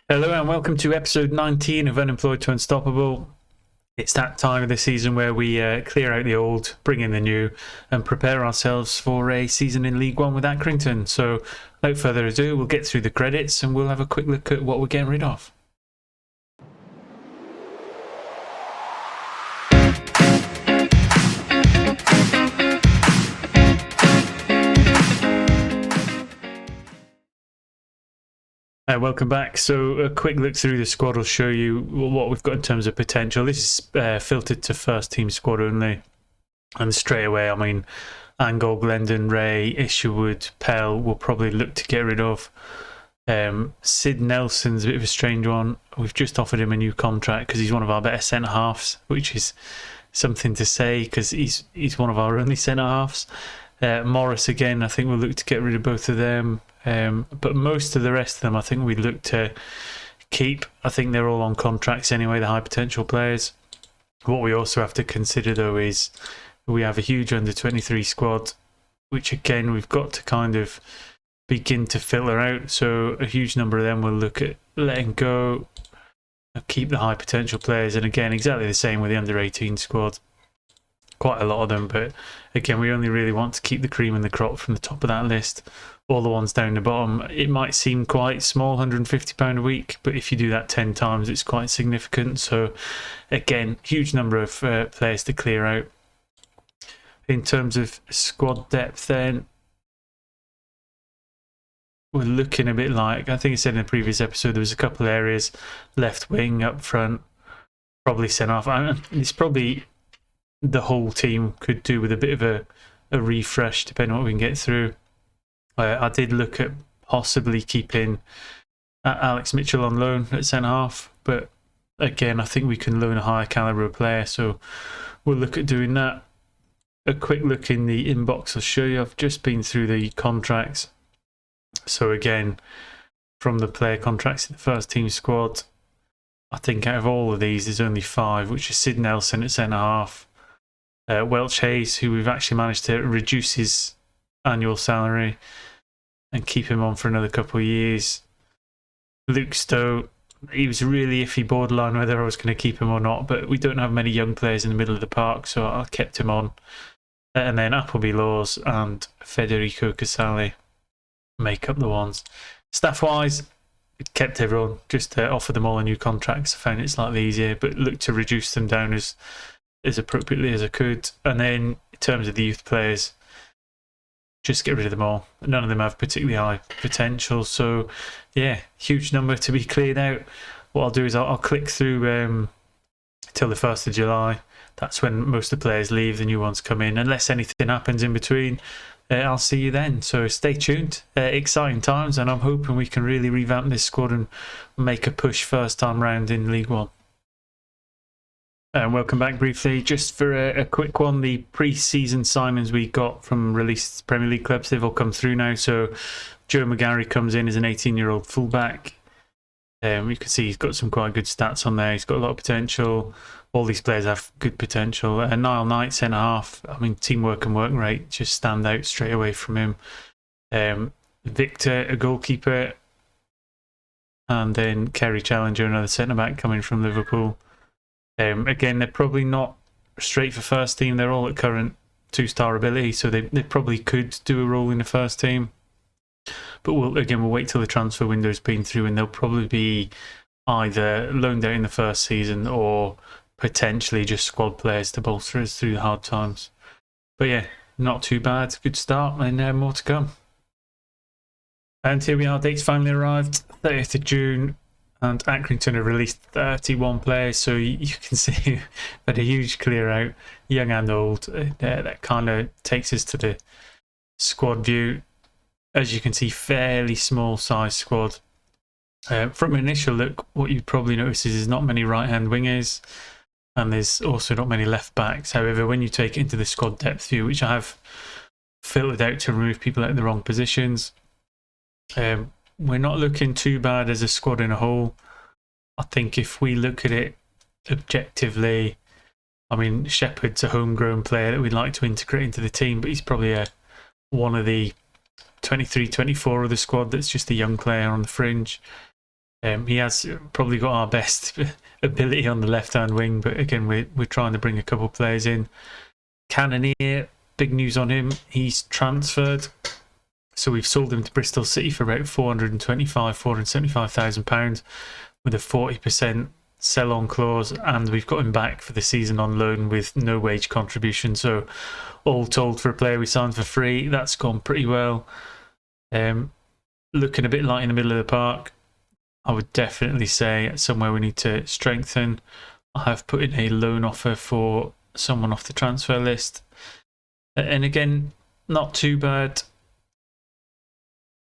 Hello and welcome to episode 19 of Unemployed to Unstoppable. It's that time of the season where we clear out the old, bring in the new, and prepare ourselves for a season in League One with Accrington. So, without further ado, we'll get through the credits and we'll have a quick look at what we're getting rid of. Welcome back. So a quick look through the squad will show you what we've got in terms of potential. This is filtered to first team squad only. And straight away, I mean, Angol, Glendon, Ray, Isherwood, Pell will probably look to get rid of. Sid Nelson's a bit of a strange one. We've just offered him a new contract because he's one of our better centre-halves, which is something to say because he's one of our only centre-halves. Morris, again, I think we'll look to get rid of both of them. But most of the rest of them, I think we'd look to keep. I think they're all on contracts anyway, the high potential players. What we also have to consider, though, is we have a huge under-23 squad, which, again, we've got to kind of begin to filter out. So a huge number of them will look at letting go, keep the high potential players. And, again, exactly the same with the under-18 squad. Quite a lot of them, but, again, we only really want to keep the cream in the crop from the top of that list. All the ones down the bottom, it might seem quite small, £150 a week, but if you do that 10 times, it's quite significant. So, again, huge number of players to clear out. In terms of squad depth, then, we're looking a bit like, I think I said in the previous episode, there was a couple of areas, left wing, up front, probably sent off. It's probably the whole team could do with a bit of a refresh, depending on what we can get through. I did look at possibly keeping Alex Mitchell on loan at centre-half, but again, I think we can loan a higher calibre player, so we'll look at doing that. A quick look in the inbox will show you. I've just been through the contracts. So again, from the player contracts in the first team squad, I think out of all of these, there's only 5, which is Sid Nelson at centre-half, Welch Hayes, who we've actually managed to reduce his annual salary and keep him on for another couple of years. Luke Stowe, he was really iffy, borderline whether I was going to keep him or not, but we don't have many young players in the middle of the park, so I kept him on. And then Appleby Laws and Federico Casale make up the ones. Staff-wise, kept everyone, just offered them all a new contracts. I found it slightly easier, but looked to reduce them down as appropriately as I could. And then in terms of the youth players, just get rid of them all. None of them have particularly high potential. So, yeah, huge number to be cleared out. What I'll do is I'll click through till the 1st of July. That's when most of the players leave, the new ones come in. Unless anything happens in between, I'll see you then. So stay tuned. Exciting times, and I'm hoping we can really revamp this squad and make a push first time round in League One. And welcome back briefly. Just for a quick one, the pre-season signings we got from released Premier League clubs, they've all come through now. So Joe McGarry comes in as an 18-year-old fullback. You can see he's got some quite good stats on there. He's got a lot of potential. All these players have good potential. Niall Knight, centre-half. I mean, teamwork and work rate just stand out straight away from him. Victor, a goalkeeper. And then Kerry Challenger, another centre-back coming from Liverpool. Again, they're probably not straight for first team. They're all at current 2-star ability, so they probably could do a role in the first team. But we'll wait till the transfer window's been through, and they'll probably be either loaned out in the first season or potentially just squad players to bolster us through the hard times. But yeah, not too bad. Good start, and more to come. And here we are. Dates finally arrived, 30th of June. And Accrington have released 31 players, so you can see we've had a huge clear out, young and old. That kind of takes us to the squad view. As you can see, fairly small size squad. From an initial look, what you'd probably notice is there's not many right-hand wingers, and there's also not many left backs. However, when you take it into the squad depth view, which I have filtered out to remove people out of the wrong positions, we're not looking too bad as a squad in a whole. I think if we look at it objectively, I mean, Shepherd's a homegrown player that we'd like to integrate into the team, but he's probably one of the 23, 24 of the squad that's just a young player on the fringe. He has probably got our best ability on the left-hand wing, but again, we're trying to bring a couple of players in. Cannoneer, big news on him. He's transferred. So we've sold him to Bristol City for about £475,000 with a 40% sell-on clause, and we've got him back for the season on loan with no wage contribution. So all told, for a player we signed for free, that's gone pretty well. Looking a bit light in the middle of the park. I would definitely say somewhere we need to strengthen. I have put in a loan offer for someone off the transfer list, and again, not too bad.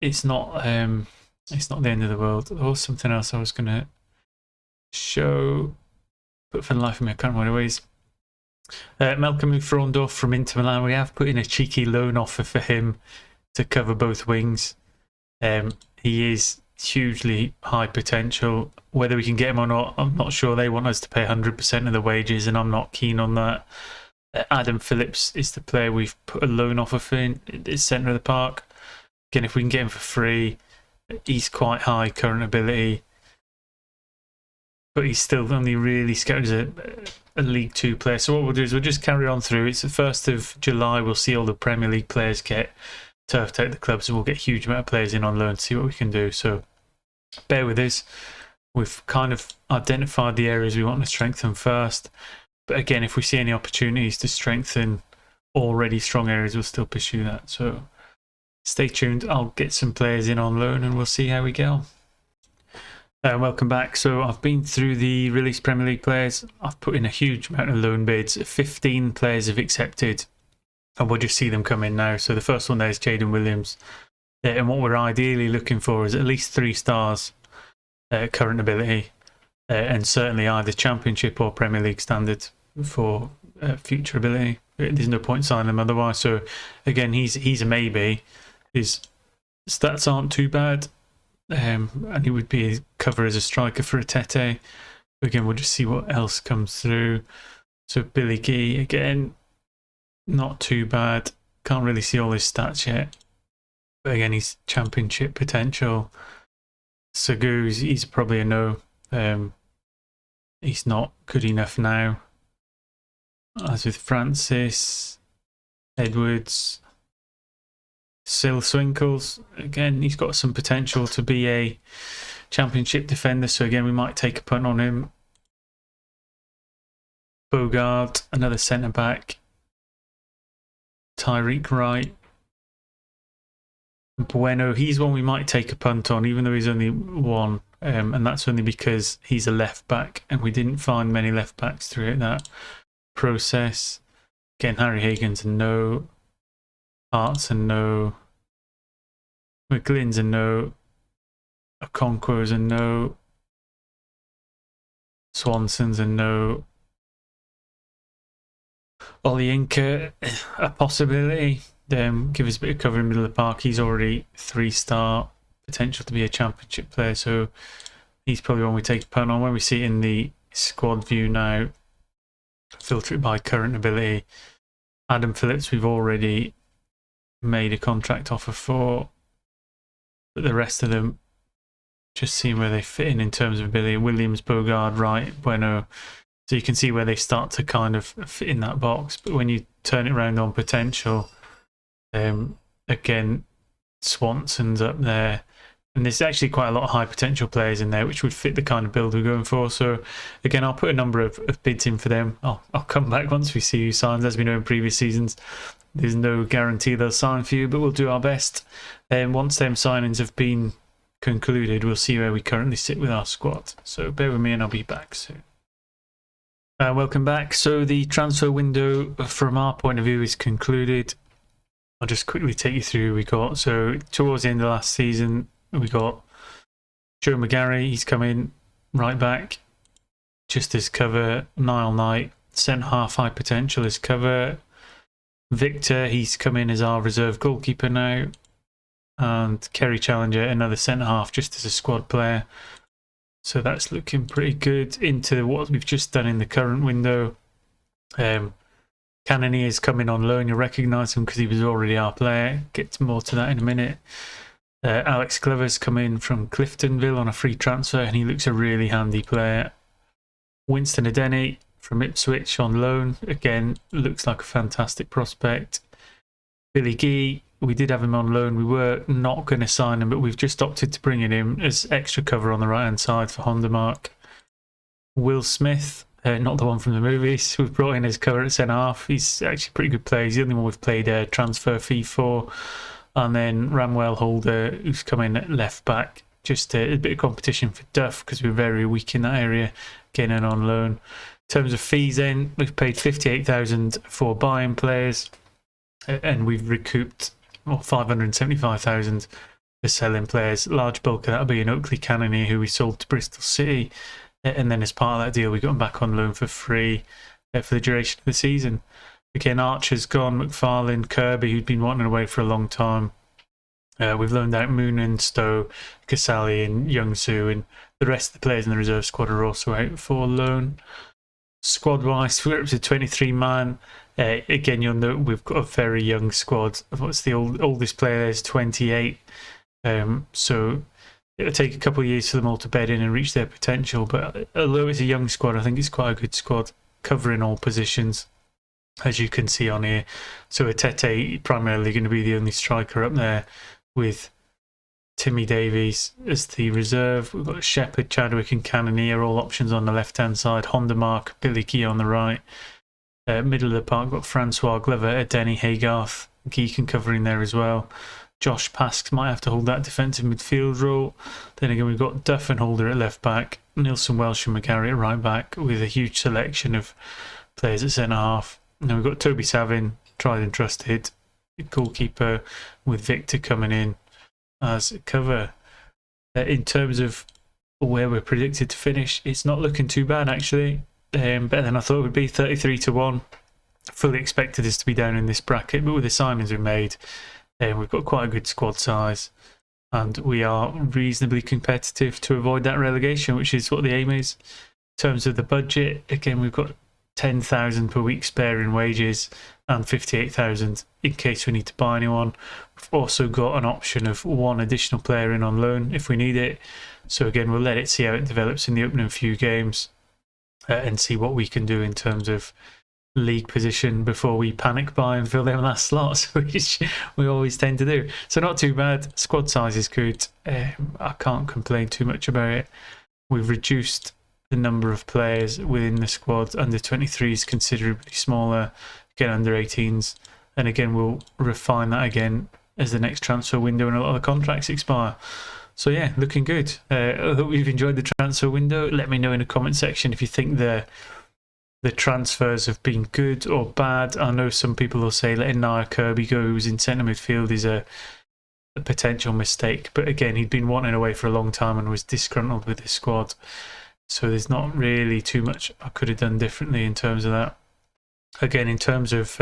It's not the end of the world. There was something else I was going to show, but for the life of me I can't remember what it was. Malcolm Frondorf from Inter Milan, we have put in a cheeky loan offer for him to cover both wings. He is hugely high potential. Whether we can get him or not, I'm not sure. They want us to pay 100% of the wages, and I'm not keen on that. Adam Phillips is the player we've put a loan offer for in the centre of the park. Again, if we can get him for free, he's quite high current ability, but he's still only really scouted as a League 2 player. So what we'll do is we'll just carry on through. It's the 1st of July. We'll see all the Premier League players get turfed out of the clubs, so we'll get a huge amount of players in on loan to see what we can do. So bear with us. We've kind of identified the areas we want to strengthen first. But again, if we see any opportunities to strengthen already strong areas, we'll still pursue that. So stay tuned. I'll get some players in on loan and we'll see how we go. Welcome back. So I've been through the released Premier League players. I've put in a huge amount of loan bids. 15 players have accepted, and we'll just see them come in now. So the first one there is Jayden Williams. And what we're ideally looking for is at least 3 stars current ability, and certainly either Championship or Premier League standard for future ability. There's no point signing them otherwise. So again, he's a maybe. His stats aren't too bad, and he would be a cover as a striker for a Tete. Again, we'll just see what else comes through. So Billy Gee, again, not too bad. Can't really see all his stats yet, but again, he's Championship potential. Sagu, he's probably a no. He's not good enough now. As with Francis, Edwards, Swinkles, again, he's got some potential to be a Championship defender, so again, we might take a punt on him. Bogard, another centre-back. Tyreek Wright. Bueno, he's one we might take a punt on, even though he's only one, and that's only because he's a left-back, and we didn't find many left-backs throughout that process. Again, Harry Hagen's a no. Hart's a no. McGlynn's a no. Okonkwo's a no. Swanson's a no. Olayinka, a possibility. Give us a bit of cover in the middle of the park. He's already 3-star potential to be a Championship player, so he's probably one we take a punt on. When we see it in the squad view now, filter it by current ability. Adam Phillips, we've already made a contract offer for, but the rest of them, just seeing where they fit in terms of ability. Williams, Bogard, Wright, Bueno. So you can see where they start to kind of fit in that box. But when you turn it around on potential, again, Swanson's up there. And there's actually quite a lot of high potential players in there, which would fit the kind of build we're going for. So again, I'll put a number of bids in for them. I'll come back once we see who signs. As we know in previous seasons, there's no guarantee they'll sign for you, but we'll do our best. Once them signings have been concluded, we'll see where we currently sit with our squad. So bear with me and I'll be back soon. Welcome back. So the transfer window from our point of view is concluded. I'll just quickly take you through who we got. So towards the end of last season, we got Joe McGarry. He's come in right back just as cover. Niall Knight, centre half, high potential as cover. Victor, he's come in as our reserve goalkeeper now. And Kerry Challenger, another centre half, just as a squad player. So that's looking pretty good. Into what we've just done in the current window. Cannoneer's coming on loan. You'll recognise him because he was already our player. Get more to that in a minute. Alex Glover's come in from Cliftonville on a free transfer, and he looks a really handy player. Winston Adeni from Ipswich on loan, again, looks like a fantastic prospect. Billy Gee, we did have him on loan. We were not going to sign him, but we've just opted to bring him as extra cover on the right-hand side for Hondermark. Will Smith, not the one from the movies, we've brought in as cover at centre-half. He's actually a pretty good player. He's the only one we've played a transfer fee for. And then Ramwell Holder, who's come in at left-back. Just a bit of competition for Duff because we're very weak in that area, getting in on loan. In terms of fees then, we've paid $58,000 for buying players, and we've recouped $575,000 for selling players. Large bulk of that will be an Oakley Cannoneer who we sold to Bristol City, and then as part of that deal we got him back on loan for free for the duration of the season. Again, Archer's gone, McFarlane, Kirby, who'd been wanting away for a long time. We've loaned out Moonen, Stowe, Kasali and Young-Soo, and the rest of the players in the reserve squad are also out for loan. Squad-wise, we're up to 23-man. Again, you'll note we've got a very young squad. What's the oldest player there is 28. So it'll take a couple of years for them all to bed in and reach their potential. But although it's a young squad, I think it's quite a good squad, covering all positions, as you can see on here. So Atete primarily going to be the only striker up there, with Timmy Davies as the reserve. We've got Shepherd, Chadwick and Cannoneer, all options on the left-hand side. Hondermark, Billy Key on the right. Middle of the park, got Francois Glover, Denny Haygarth, Geekin covering there as well. Josh Pasks might have to hold that defensive midfield role. Then again, we've got Duff and Holder at left-back, Nilsson, Welsh and McGarry at right-back, with a huge selection of players at centre-half. And then we've got Toby Savin, tried and trusted, goalkeeper, with Victor coming in as cover. In terms of where we're predicted to finish, it's not looking too bad actually. Better than I thought it would be. 33-1. Fully expected us to be down in this bracket, but with the signings we made, we've got quite a good squad size, and we are reasonably competitive to avoid that relegation, which is what the aim is. In terms of the budget, again, we've got 10,000 per week spare in wages and 58,000 in case we need to buy anyone. We've also got an option of one additional player in on loan if we need it. So again, we'll let it see how it develops in the opening few games and see what we can do in terms of league position before we panic buy and fill them last slots, which we always tend to do. So not too bad. Squad size is good. I can't complain too much about it. We've reduced the number of players within the squad. Under 23s considerably smaller, again under 18s, and again we'll refine that again as the next transfer window and a lot of the contracts expire. So yeah, looking good. I hope you've enjoyed the transfer window. Let me know in the comment section if you think the transfers have been good or bad. I know some people will say letting Nia Kirby go, who's in centre midfield, is a potential mistake, but again, he'd been wanting away for a long time and was disgruntled with his squad. So there's not really too much I could have done differently in terms of that. Again, in terms of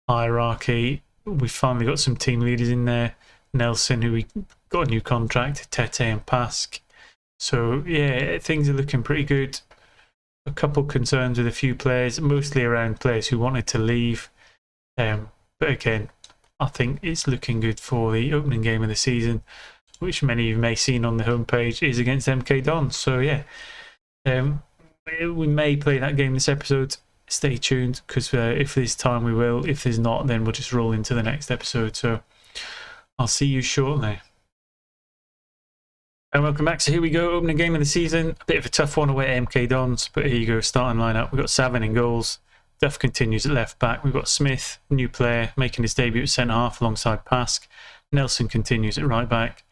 hierarchy, we've finally got some team leaders in there. Nelson, who we got a new contract, Tete and Pask. So yeah, things are looking pretty good. A couple concerns with a few players, mostly around players who wanted to leave. But again, I think it's looking good for the opening game of the season, which many of you may have seen on the homepage, is against MK Dons. So yeah, we may play that game this episode. Stay tuned, because if there's time we will. If there's not, then we'll just roll into the next episode. So I'll see you shortly. And welcome back. So here we go, opening game of the season. A bit of a tough one away at MK Dons, but here you go, starting lineup. We've got Savin in goals. Duff continues at left back. We've got Smith, new player, making his debut at centre half alongside Pask. Nelson continues at right back.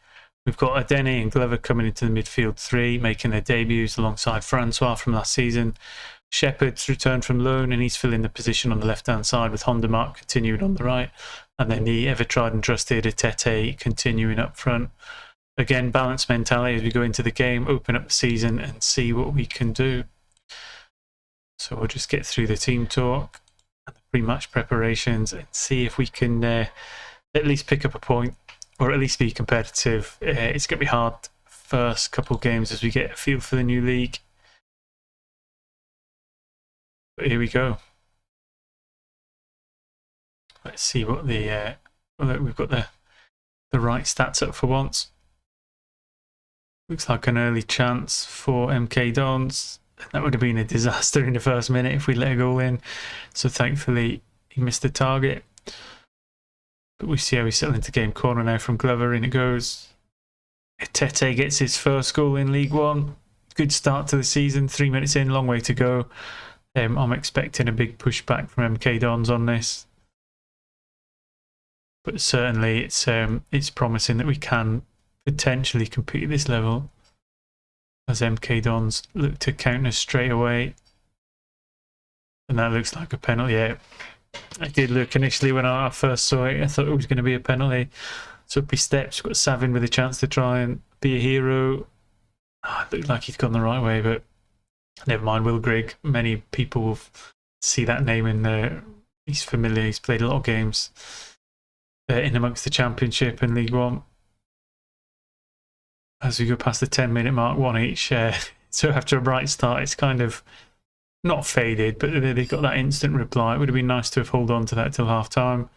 We've got Adeni and Glover coming into the midfield three, making their debuts alongside Francois from last season. Shepherd's returned from loan and he's filling the position on the left-hand side, with Hondermark continuing on the right. And then the ever-tried and trusted Atete continuing up front. Again, balanced mentality as we go into the game, open up the season and see what we can do. So we'll just get through the team talk and the pre-match preparations and see if we can at least pick up a point, or at least be competitive. It's going to be hard first couple games as we get a feel for the new league. But here we go. Let's see what the we've got the the right stats up for once. Looks like an early chance for MK Dons. That would have been a disaster in the first minute if we let a goal in. So thankfully he missed the target. But we see how we settle into game corner now from Glover. In it goes. Tete gets his first goal in League One. Good start to the season. 3 minutes in, long way to go. I'm expecting a big pushback from MK Dons on this. But certainly it's promising that we can potentially compete at this level, as MK Dons look to counter straight away. And that looks like a penalty. Yeah, I did look initially when I first saw it. I thought it was going to be a penalty. So up he steps, got Savin with a chance to try and be a hero. It looked like he'd gone the right way, but never mind. Will Grigg, many people will see that name in there. He's familiar, he's played a lot of games in amongst the Championship and League One. As we go past the 10-minute mark, one each. So after a bright start, it's kind of not faded, but they got that instant reply. It would have been nice to have held on to that till half time.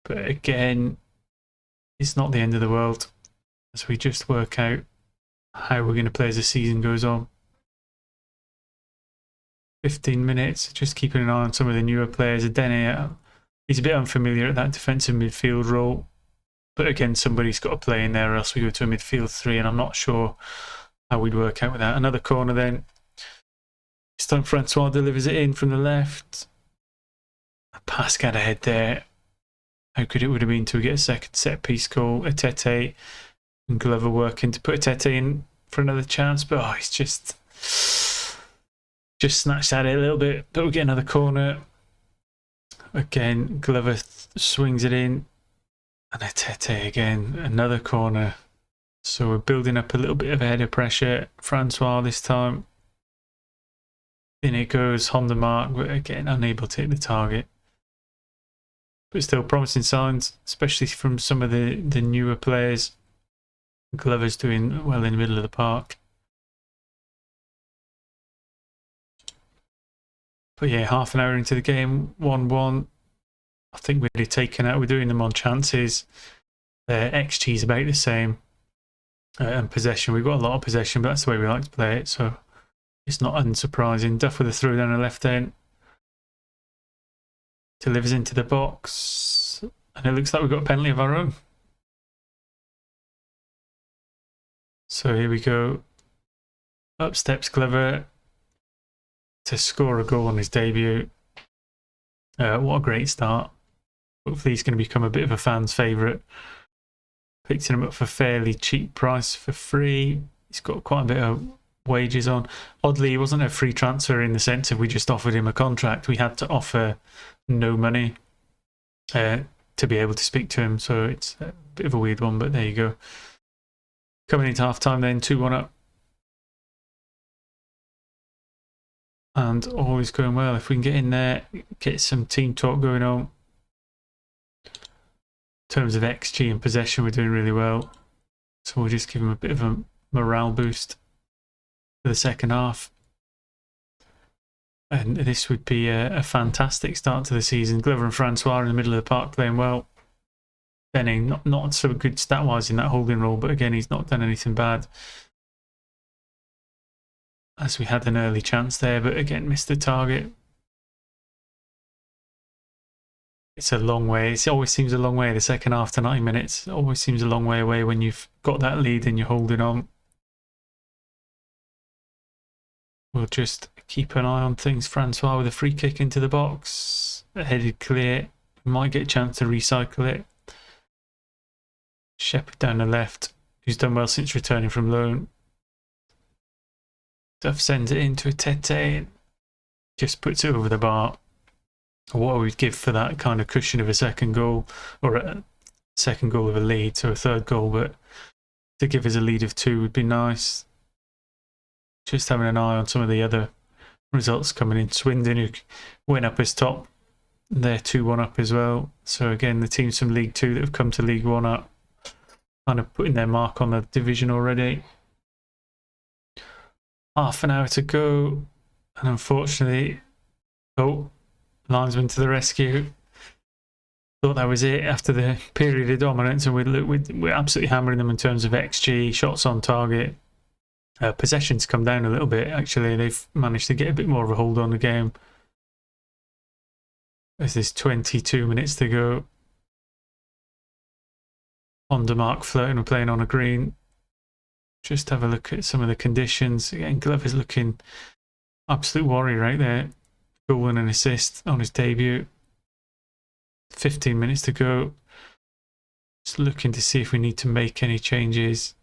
But again, it's not the end of the world as we just work out how we're going to play as the season goes on. 15 minutes, just keeping an eye on some of the newer players. Adene, he's a bit unfamiliar at that defensive midfield role. But again, somebody's got to play in there or else we go to a midfield 3, and I'm not sure how we'd work out with that. Another corner then. This time Francois delivers it in from the left. A pass got ahead there. How good it would have been to get a second set-piece goal. Etete and Glover working to put Etete in for another chance, but he's just snatched at it a little bit. But we'll get another corner. Again, Glover swings it in. And Etete again, another corner. So we're building up a little bit of a header pressure. Francois this time. In it goes, Honda Mark, but again, unable to hit the target. But still promising signs, especially from some of the newer players. Glover's doing well in the middle of the park. But yeah, half an hour into the game, 1-1. I think we're really taken out. We're doing them on chances. XG is about the same. And possession, we've got a lot of possession, but that's the way we like to play it. So it's not unsurprising. Duff with a throw down the left end. Delivers into the box. And it looks like we've got a penalty of our own. So here we go. Up steps Glover to score a goal on his debut. What a great start. Hopefully he's going to become a bit of a fan's favourite. Picked him up for fairly cheap price for free. He's got quite a bit of wages on. Oddly, he wasn't a free transfer in the sense of we just offered him a contract. We had to offer no money to be able to speak to him. So it's a bit of a weird one, but there you go. Coming into half time then, 2-1 up. And all is going well. If we can get in there, get some team talk going on. In terms of XG and possession, we're doing really well. So we'll just give him a bit of a morale boost for the second half. And this would be a fantastic start to the season. Glover and Francois in the middle of the park playing well. Benning, not so good stat-wise in that holding role, but again, he's not done anything bad. As we had an early chance there, but again, missed the target. It's a long way. It always seems a long way, the second half to 90 minutes. It always seems a long way away when you've got that lead and you're holding on. We'll just keep an eye on things. Francois with a free kick into the box. Headed clear. Might get a chance to recycle it. Shepherd down the left, who's done well since returning from loan. Duff sends it into a Tete. Just puts it over the bar. What we'd give for that kind of cushion of a second goal, or a second goal of a lead, so a third goal, but to give us a lead of 2 would be nice. Just having an eye on some of the other results coming in. Swindon, who went up as top, they're 2-1 up as well. So again, the teams from League 2 that have come to League 1 up, kind of putting their mark on the division already. Half an hour to go, and unfortunately, linesman to the rescue. thought that was it after the period of dominance, and we're absolutely hammering them in terms of XG, shots on target. Possessions come down a little bit, actually. They've managed to get a bit more of a hold on the game. As there's 22 minutes to go. On the mark flirting, we're playing on a green. Just have a look at some of the conditions. Again, Glover's looking absolute warrior right there. Goal and an assist on his debut. 15 minutes to go. Just looking to see if we need to make any changes.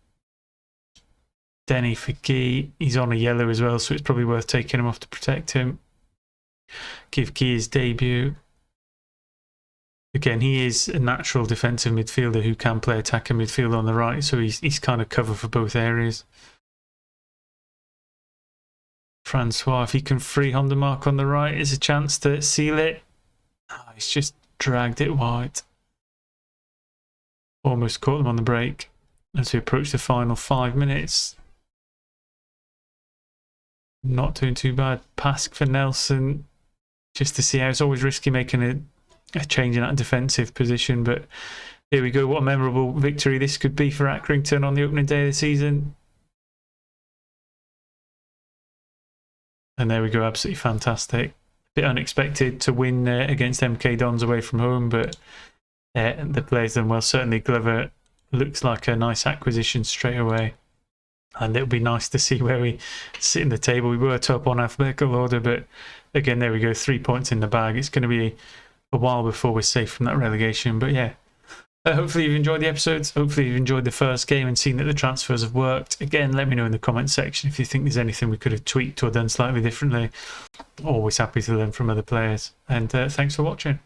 Denny for Guy. He's on a yellow as well, so it's probably worth taking him off to protect him. Give Guy his debut. Again, he is a natural defensive midfielder who can play attacking midfield on the right, so he's kind of covered for both areas. Francois, if he can free Honda Mark on the right, is a chance to seal it. Oh, he's just dragged it wide. Almost caught them on the break as we approach the final 5 minutes. Not doing too bad. Pass for Nelson, just to see how it's always risky making a change in that defensive position, but here we go. What a memorable victory this could be for Accrington on the opening day of the season. And there we go, absolutely fantastic. A bit unexpected to win against MK Dons away from home, but the players done well. Certainly Glover looks like a nice acquisition straight away. And it'll be nice to see where we sit in the table. We were top on alphabetical order, but again, there we go, 3 points in the bag. It's going to be a while before we're safe from that relegation. But yeah, hopefully you've enjoyed the episodes. Hopefully you've enjoyed the first game and seen that the transfers have worked. Again, let me know in the comment section if you think there's anything we could have tweaked or done slightly differently. Always happy to learn from other players. And thanks for watching.